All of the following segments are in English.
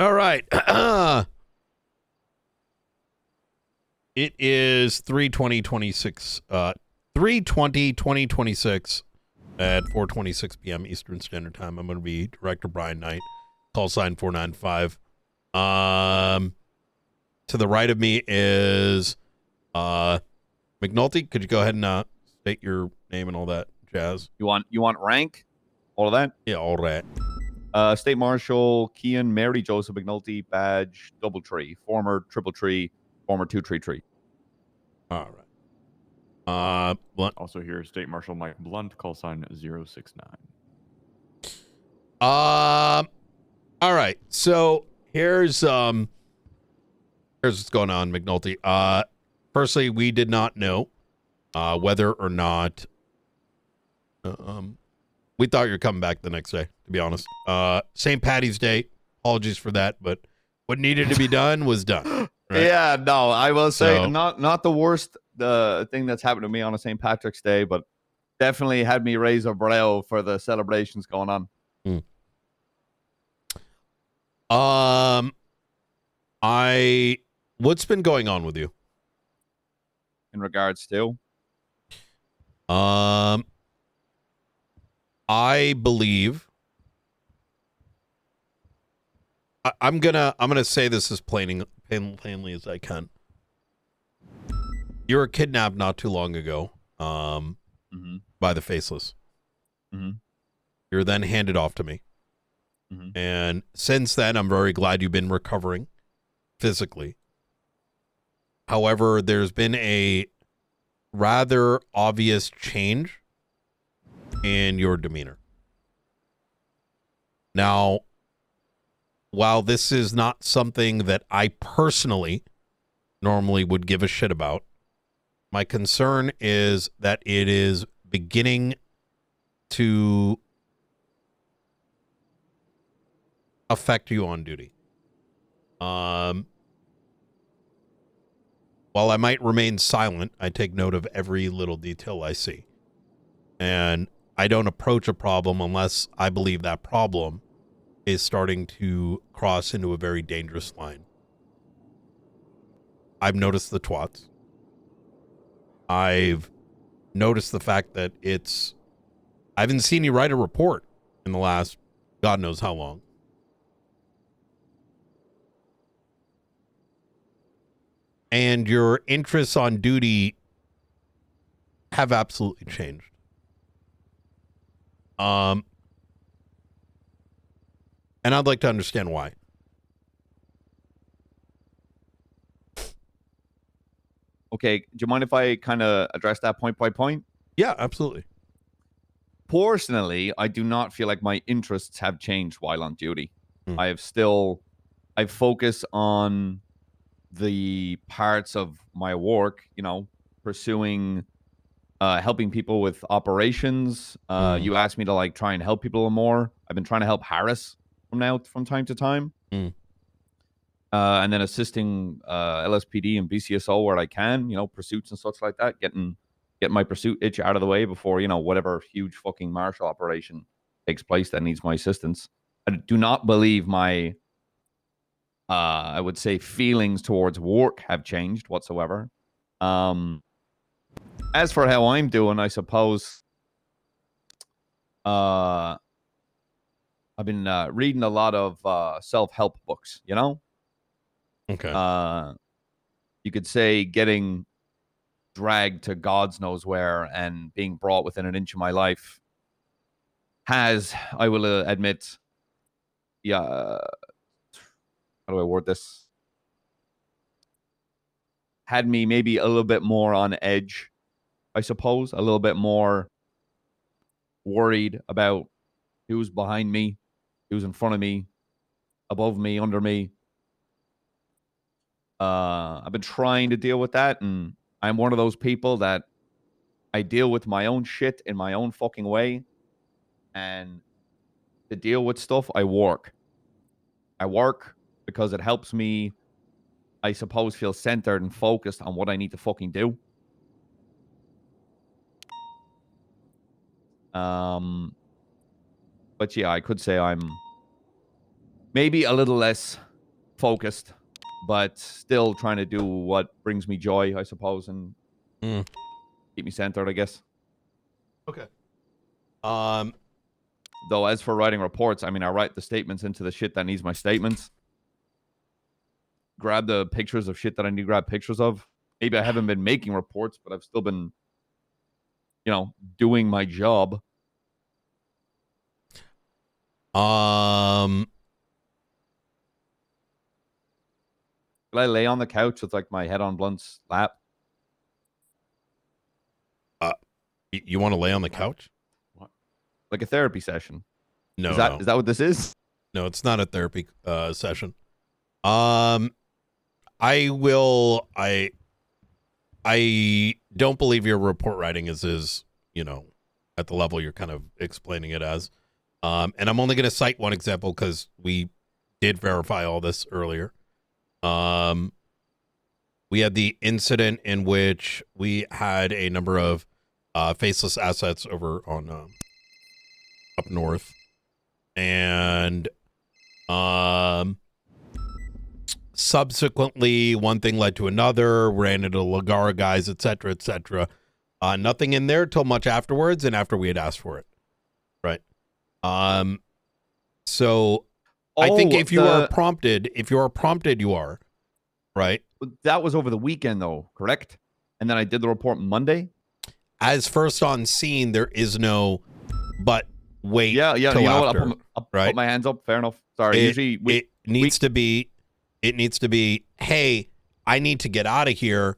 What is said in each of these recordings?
All right. It is 3/20/26. 3/20/2026 at 4:26 p.m. Eastern Standard Time. I'm going to be Director Brian Knight. Call sign 495. To the right of me is Mcnulty. Could you go ahead and state your name and all that jazz? You want rank? All of that? Yeah, all right. State Marshal Kean Mary Joseph Mcnulty, badge Doubletree, former Triple-Tree, former Two-Tree. All right. Blunt. Also here, State Marshal Mike Blunt, call sign 069. All right. So here's what's going on, Mcnulty. Firstly, we did not know whether or not we thought you were coming back the next day, to be honest. St. Patty's Day. Apologies for that, but what needed to be done was done. Right? Yeah, no, I will say So- not the worst thing that's happened to me on a St. Patrick's Day, but definitely had me raise a brow for the celebrations going on. What's been going on with you? In regards to I believe I'm gonna say this as plainly as I can. You were kidnapped not too long ago, by the Faceless. Mhm. You were then handed off to me, Mhm. and since then, I'm very glad you've been recovering physically. However, there's been a rather obvious change in your demeanor. Now, while this is not something that I personally normally would give a shit about, my concern is that it is beginning to affect you on duty. While I might remain silent, I take note of every little detail I see. And I don't approach a problem unless I believe that problem is starting to cross into a very dangerous line. I've noticed the twats. I've noticed the fact that I haven't seen you write a report in the last God knows how long. And your interests on duty have absolutely changed. And I'd like to understand why. okay, do you mind if I kind of address that point by point? Yeah, absolutely. Personally, I do not feel like my interests have changed while on duty. I focus on the parts of my work, pursuing, helping people with operations. You asked me to try and help people more. I've been trying to help Harris from time to time. And then assisting LSPD and BCSO where I can, pursuits and such like that, getting my pursuit itch out of the way before, whatever huge fucking martial operation takes place that needs my assistance. I do not believe my, I would say, feelings towards work have changed whatsoever. As for how I'm doing, I suppose I've been reading a lot of self-help books, Okay. You could say getting dragged to God's knows where and being brought within an inch of my life has, I will admit, how do I word this? Had me maybe a little bit more on edge, I suppose, a little bit more worried about who's behind me, who's in front of me, above me, under me. I've been trying to deal with that, and I'm one of those people that I deal with my own shit in my own fucking way. And to deal with stuff, I work. I work because it helps me, I suppose, feel centered and focused on what I need to fucking do. But yeah, I could say I'm maybe a little less focused, but still trying to do what brings me joy, I suppose, and keep me centered, I guess. Okay. Though, as for writing reports, I mean, I write the statements into the shit that needs my statements. Grab the pictures of shit that I need to grab pictures of. Maybe I haven't been making reports, but I've still been, doing my job. Will I lay on the couch with like my head on Blunt's lap? You want to lay on the couch? What? Like a therapy session? No, Is that what this is? No, it's not a therapy session. I will. I don't believe your report writing is at the level you're kind of explaining it as. And I'm only going to cite one example because we did verify all this earlier. We had the incident in which we had a number of faceless assets over on up north, and subsequently one thing led to another, ran into Lagara guys, etc., etc. Nothing in there till much afterwards, and after we had asked for it, right? So I think if you are prompted, you are, right? That was over the weekend, though, correct? And then I did the report Monday. As first on scene, there is no, but wait. Yeah. Till you know after, what? I'll put my hands up. Fair enough. Sorry. It needs to be. Hey, I need to get out of here.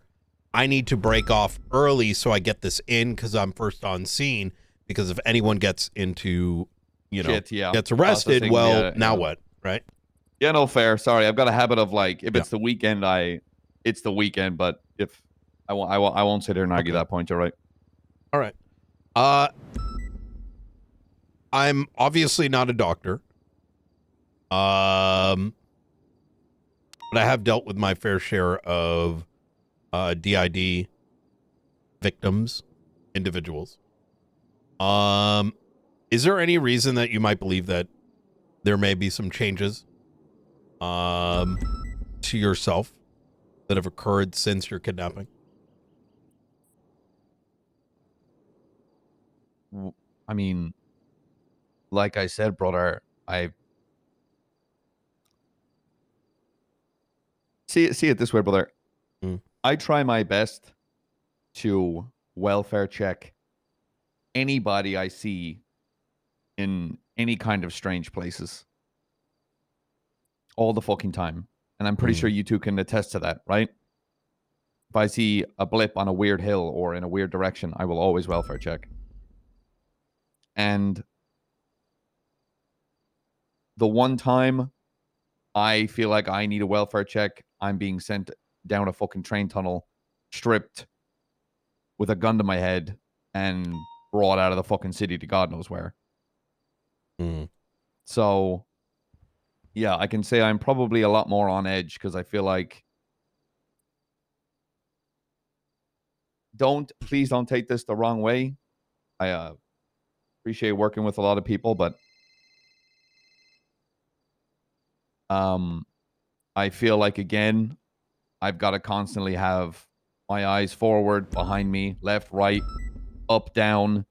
I need to break off early so I get this in because I'm first on scene. Because if anyone gets into, gets arrested, what? Right? Yeah, no, fair. Sorry, I've got a habit of like, if it's the weekend, it's the weekend. But if I won't sit here and argue that point. You're right. All right. I'm obviously not a doctor. But I have dealt with my fair share of DID victims, individuals. Is there any reason that you might believe that there may be some changes to yourself that have occurred since your kidnapping? I mean, like I said, brother, I see it this way, brother. I try my best to welfare check anybody I see in any kind of strange places all the fucking time. And I'm pretty sure you two can attest to that, right? If I see a blip on a weird hill or in a weird direction, I will always welfare check. And the one time I feel like I need a welfare check, I'm being sent down a fucking train tunnel, stripped, with a gun to my head, and brought out of the fucking city to God knows where. So, yeah, I can say I'm probably a lot more on edge because I feel like please don't take this the wrong way. I appreciate working with a lot of people, but I feel like, again, I've got to constantly have my eyes forward, behind me, left, right, up, down,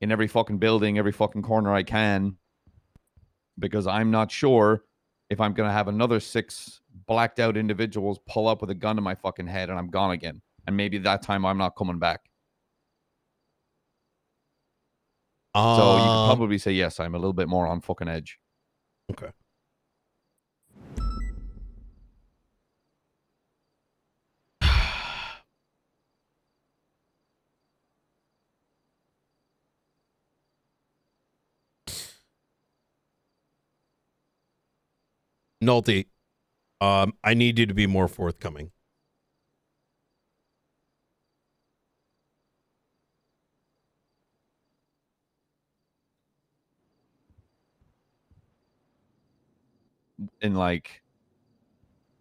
in every fucking building, every fucking corner I can, because I'm not sure if I'm going to have another 6 blacked out individuals pull up with a gun to my fucking head and I'm gone again. And maybe that time I'm not coming back. So you could probably say, yes, I'm a little bit more on fucking edge. Okay. Mcnulty, I need you to be more forthcoming. In like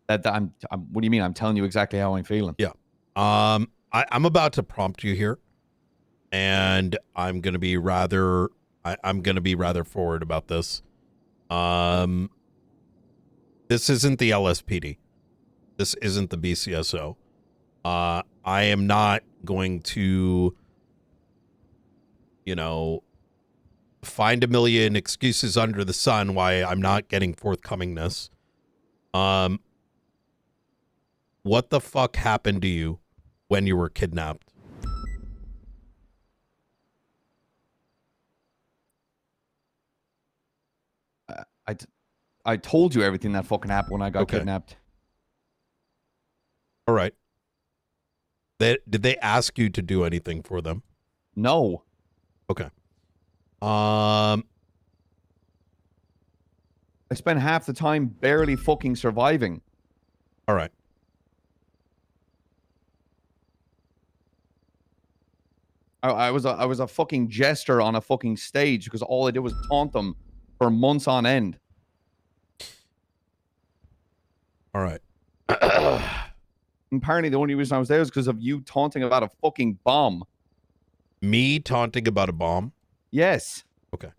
that, I'm what do you mean? I'm telling you exactly how I'm feeling. Yeah. I'm about to prompt you here, and I'm gonna be rather forward about this. This isn't the LSPD. This isn't the BCSO. I am not going to, find a million excuses under the sun why I'm not getting forthcomingness. What the fuck happened to you when you were kidnapped? I told you everything that fucking happened when I got kidnapped. All right. Did they ask you to do anything for them? No. Okay. I spent half the time barely fucking surviving. All right. I was a fucking jester on a fucking stage because all I did was taunt them for months on end. All right. Apparently, the only reason I was there is because of you taunting about a fucking bomb. Me taunting about a bomb? Yes. Okay.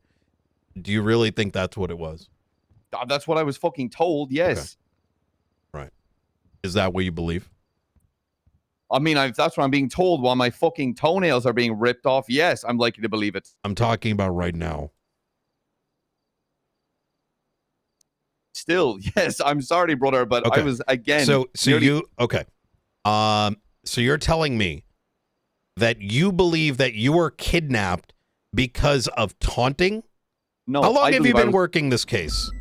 Do you really think that's what it was? That's what I was fucking told. Yes. Okay. Right. Is that what you believe? I mean, that's what I'm being told while my fucking toenails are being ripped off. Yes, I'm likely to believe it. I'm talking about right now. Still, yes, I'm sorry, brother, but Okay. I was, again... So you're telling me that you believe that you were kidnapped because of taunting? No. How long have you been working this case?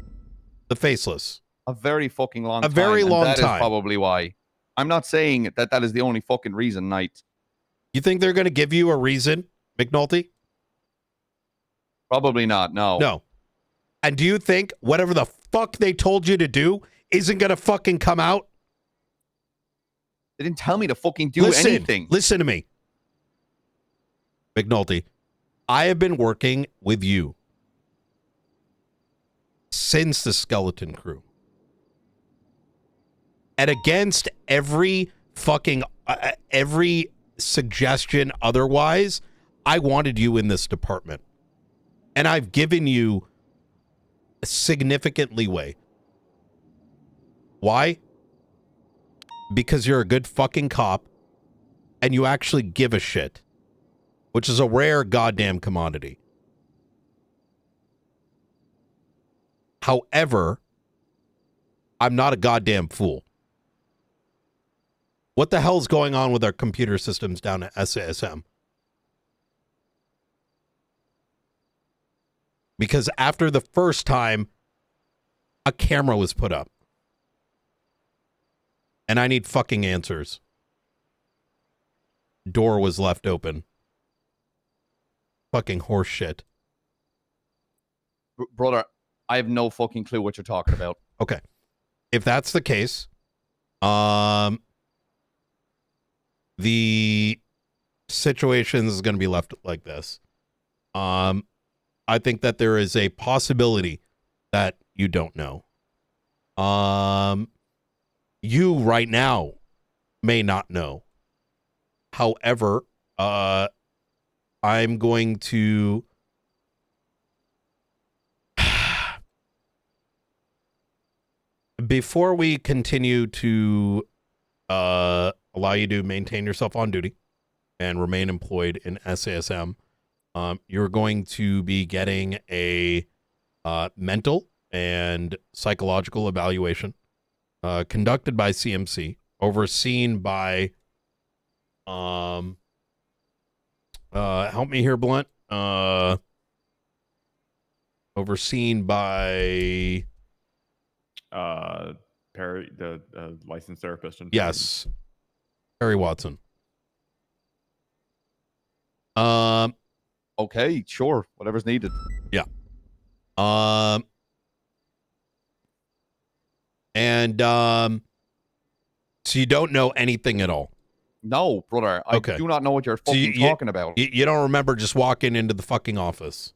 The Faceless. A very fucking long time. A very long time. That is probably why. I'm not saying that is the only fucking reason, Knight. You think they're going to give you a reason, McNulty? Probably not, no. No. And do you think whatever the fuck they told you to do isn't going to fucking come out? They didn't tell me to fucking do anything. Listen to me. McNulty, I have been working with you since the Skeleton Crew. And against every fucking, every suggestion otherwise, I wanted you in this department. And I've given you significant leeway. Why? Because you're a good fucking cop and you actually give a shit, which is a rare goddamn commodity. However, I'm not a goddamn fool. What the hell's going on with our computer systems down at SASM? Because after the first time, a camera was put up. And I need fucking answers. Door was left open. Fucking horse shit. Brother, I have no fucking clue what you're talking about. Okay. If that's the case, the situation is going to be left like this. I think that there is a possibility that you don't know. You right now may not know. However, I'm going to before we continue to allow you to maintain yourself on duty and remain employed in SASM, you're going to be getting a mental and psychological evaluation conducted by CMC, overseen by help me here, Blunt. Overseen by Perry, the licensed therapist. And yes, Perry Watson. Okay, sure. Whatever's needed. Yeah. So you don't know anything at all? No, brother. I do not know what you're fucking talking about. You don't remember just walking into the fucking office?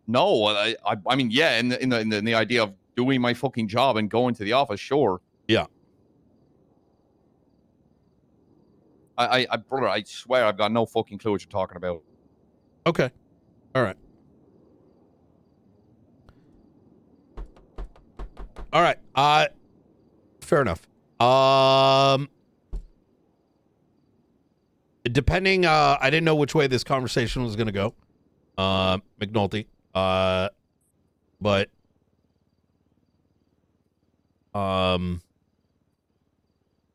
No, I mean, yeah, in the idea of doing my fucking job and going to the office, sure. Yeah. Brother, I swear I've got no fucking clue what you're talking about. Okay. All right. All right. Fair enough. Depending, I didn't know which way this conversation was going to go, Mcnulty. But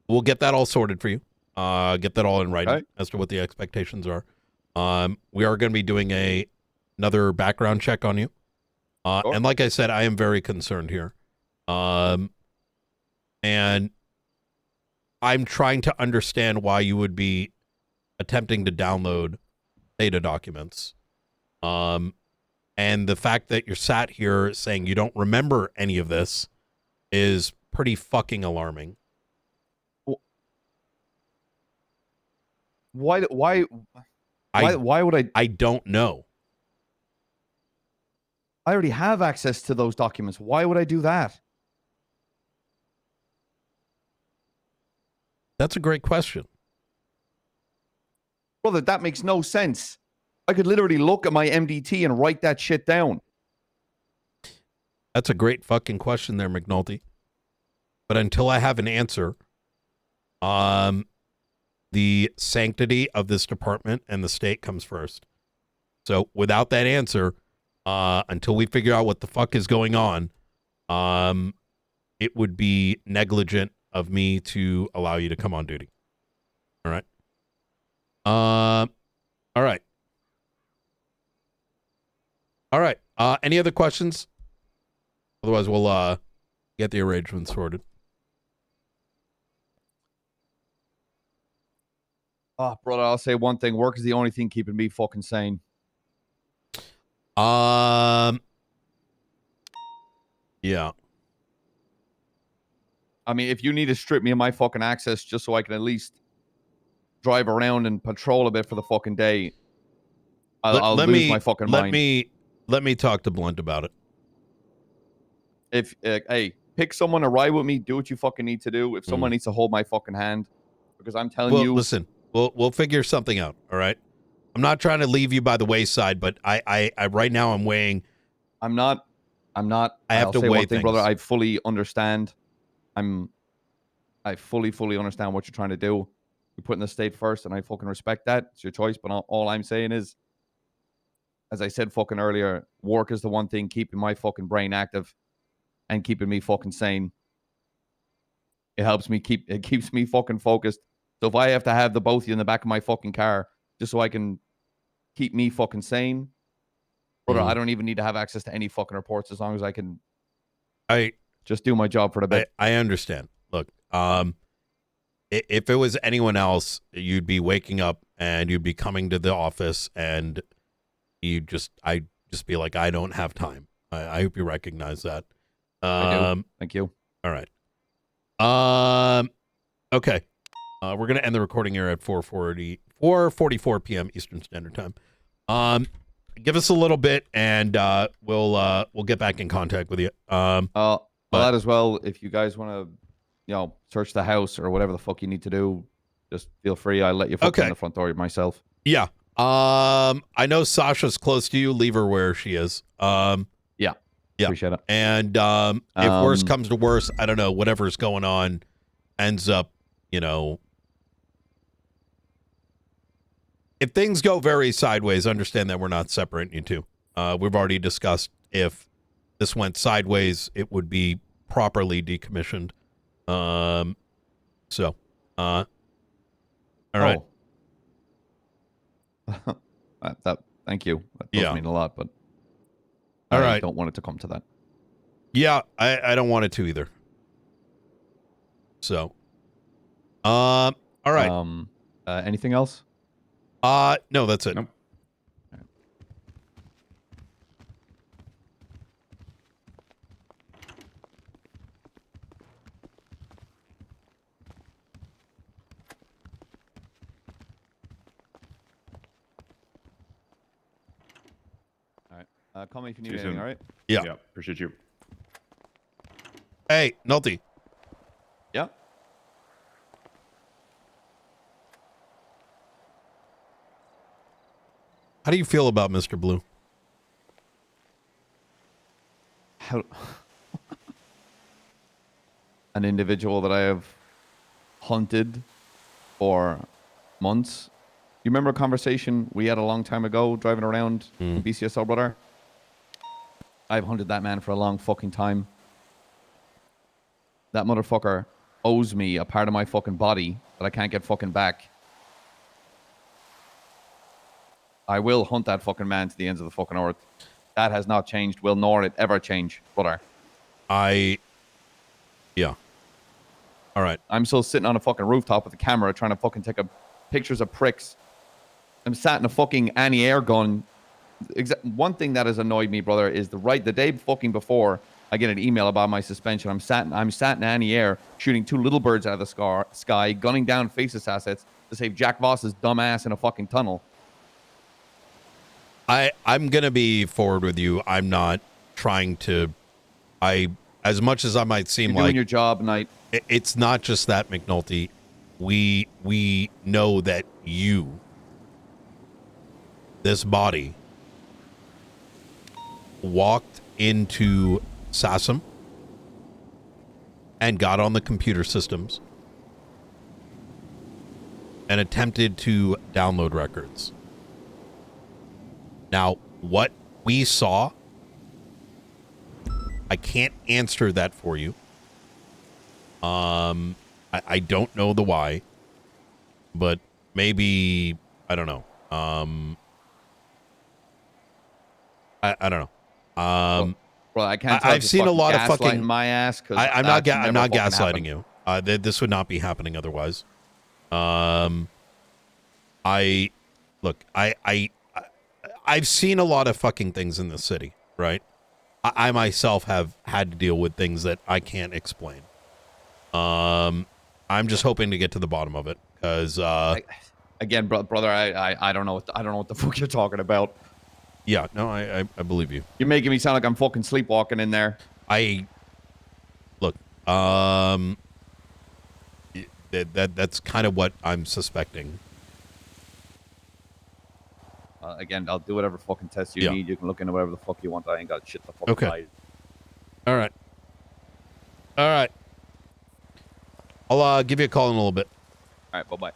we'll get that all sorted for you. Get that all in writing as to what the expectations are. We are going to be doing another background check on you. Sure. And like I said, I am very concerned here. And I'm trying to understand why you would be attempting to download data documents. And the fact that you're sat here saying you don't remember any of this is pretty fucking alarming. Why would I? I don't know. I already have access to those documents. Why would I do that? That's a great question. Brother, that makes no sense. I could literally look at my MDT and write that shit down. That's a great fucking question there, Mcnulty. But until I have an answer, the sanctity of this department and the state comes first. So without that answer, until we figure out what the fuck is going on, it would be negligent of me to allow you to come on duty. All right. All right. All right. Any other questions? Otherwise, we'll get the arrangements sorted. Oh, brother, I'll say one thing. Work is the only thing keeping me fucking sane. Yeah. I mean, if you need to strip me of my fucking access just so I can at least drive around and patrol a bit for the fucking day, I'll lose my fucking mind. Let me talk to Blunt about it. If hey, pick someone to ride with me. Do what you fucking need to do. If someone needs to hold my fucking hand, because I'm telling you, listen, we'll figure something out. All right. I'm not trying to leave you by the wayside, but I right now I'm weighing. I'm not. I have to say weigh one thing, things. brother. I fully understand. I fully understand what you're trying to do. You're putting the state first, and I fucking respect that. It's your choice. But all I'm saying is, as I said fucking earlier, work is the one thing keeping my fucking brain active and keeping me fucking sane. It helps me it keeps me fucking focused. So if I have to have the both of you in the back of my fucking car just so I can keep me fucking sane, brother, I don't even need to have access to any fucking reports as long as I can just do my job for the bit. I understand. Look, if it was anyone else, you'd be waking up and you'd be coming to the office and I'd just be like, I don't have time. I hope you recognize that. I do. Thank you. All right. Okay. We're going to end the recording here at 4:44 p.m. Eastern Standard Time. Give us a little bit and we'll get back in contact with you. Well, that as well, if you guys want to, search the house or whatever the fuck you need to do, just feel free. I'll let you fuck in the front door myself. Yeah. I know Sasha's close to you. Leave her where she is. Yeah. Appreciate it. And if worse comes to worse, I don't know, whatever's going on ends up, if things go very sideways, understand that we're not separating you two. We've already discussed if this went sideways, it would be properly decommissioned. All right. Thank you. That does mean a lot, but I don't want it to come to that. Yeah, I don't want it to either. So, all right. Anything else? No, that's it. Nope. Call me if you need anything, all right? Yeah. Yeah, appreciate you. Hey, Nulty. Yeah. How do you feel about Mr. Blue? an individual that I have hunted for months. You remember a conversation we had a long time ago driving around in BCSO, brother? I've hunted that man for a long fucking time. That motherfucker owes me a part of my fucking body that I can't get fucking back. I will hunt that fucking man to the ends of the fucking earth. That has not changed, will nor it ever change, brother. Yeah. All right. I'm still sitting on a fucking rooftop with a camera trying to fucking take pictures of pricks. I'm sat in a fucking anti-air gun. One thing that has annoyed me, brother, is the day fucking before I get an email about my suspension, I'm sat in anti-air shooting 2 little birds out of the sky, gunning down faceless assets to save Jack Voss's dumb ass in a fucking tunnel. I'm gonna be forward with you. I'm not trying to. As much as I might seem You're doing your job, Knight. It's not just that, McNulty. We know that this body, walked into SASM and got on the computer systems and attempted to download records. Now, what we saw, I can't answer that for you. I don't know the why, but maybe, I don't know. I don't know. Well, I can't. I've seen a lot of fucking my ass. I'm not gaslighting you. This would not be happening otherwise. I've seen a lot of fucking things in this city, right? I myself have had to deal with things that I can't explain. I'm just hoping to get to the bottom of it because again, brother, I don't know what the fuck you're talking about. Yeah, no, I believe you. You're making me sound like I'm fucking sleepwalking in there. That's kind of what I'm suspecting. Again, I'll do whatever fucking test you need. You can look into whatever the fuck you want. I ain't got shit the fuck. Okay. All right. I'll give you a call in a little bit. All right. Bye-bye.